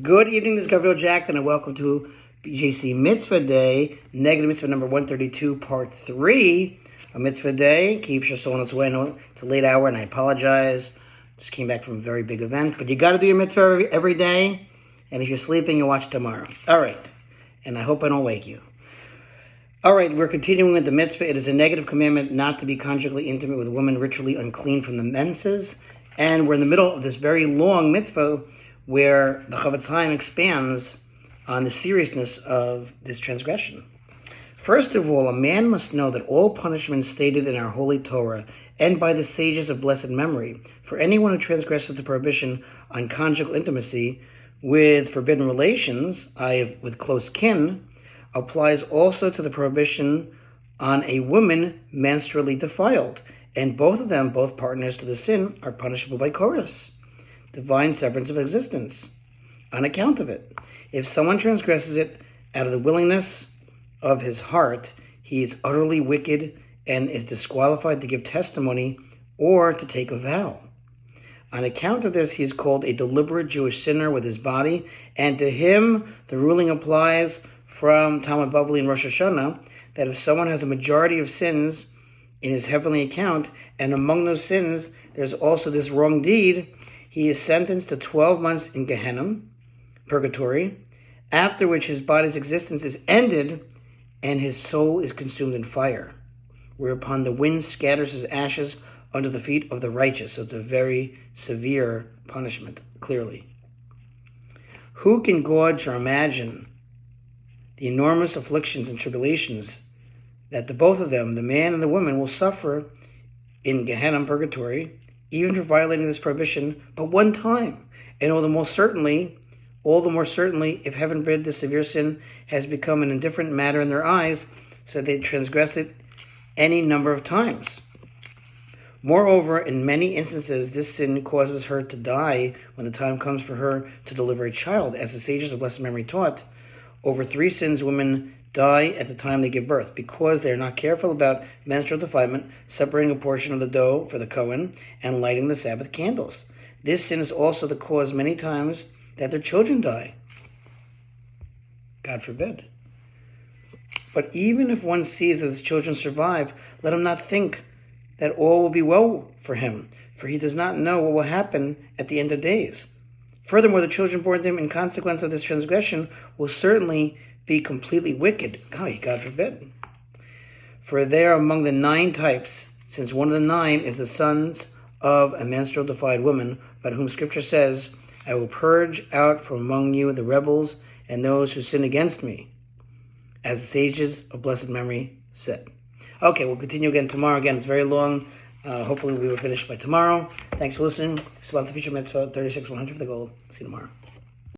Good evening, this is Gavriel Jacknin, and welcome to BJC Mitzvah Day, negative Mitzvah number 132, part 3. A Mitzvah Day keeps your soul on its way. I know it's a late hour, and I apologize. Just came back from a very big event, but you got to do your Mitzvah every day, and if you're sleeping, you watch tomorrow. All right, and I hope I don't wake you. All right, we're continuing with the Mitzvah. It is a negative commandment not to be conjugally intimate with a woman ritually unclean from the menses, and we're in the middle of this very long Mitzvah where the Chavetz Chaim expands on the seriousness of this transgression. First of all, a man must know that all punishments stated in our holy Torah and by the sages of blessed memory for anyone who transgresses the prohibition on conjugal intimacy with forbidden relations, i.e. with close kin, applies also to the prohibition on a woman menstrually defiled, and both of them, both partners to the sin, are punishable by chorus, divine severance of existence, on account of it. If someone transgresses it out of the willingness of his heart, he is utterly wicked and is disqualified to give testimony or to take a vow. On account of this, he is called a deliberate Jewish sinner with his body, and to him the ruling applies from Talmud Bavli and Rosh Hashanah that if someone has a majority of sins in his heavenly account, and among those sins there's also this wrong deed, he is sentenced to 12 months in Gehenna, purgatory, after which his body's existence is ended and his soul is consumed in fire, whereupon the wind scatters his ashes under the feet of the righteous. So it's a very severe punishment, clearly. Who can gauge or imagine the enormous afflictions and tribulations that the both of them, the man and the woman, will suffer in Gehenna, purgatory, even for violating this prohibition but one time, and all the more certainly, if heaven forbid the severe sin has become an indifferent matter in their eyes, so they transgress it any number of times. Moreover, in many instances, this sin causes her to die when the time comes for her to deliver a child. As the sages of blessed memory taught, over 3 sins women die at the time they give birth, because they are not careful about menstrual defilement, separating a portion of the dough for the Kohen, and lighting the Sabbath candles. This sin is also the cause many times that their children die. God forbid. But even if one sees that his children survive, let him not think that all will be well for him, for he does not know what will happen at the end of days. Furthermore, the children born to him in consequence of this transgression will certainly be completely wicked. God forbid. For they are among the 9 types, since one of the 9 is the sons of a menstrual defiled woman, about whom Scripture says, I will purge out from among you the rebels and those who sin against me, as the sages of blessed memory said. Okay, we'll continue again tomorrow. Again, it's very long. Hopefully we will finish by tomorrow. Thanks for listening. It's about the future Mitzvah, 36-100 for the goal. See you tomorrow.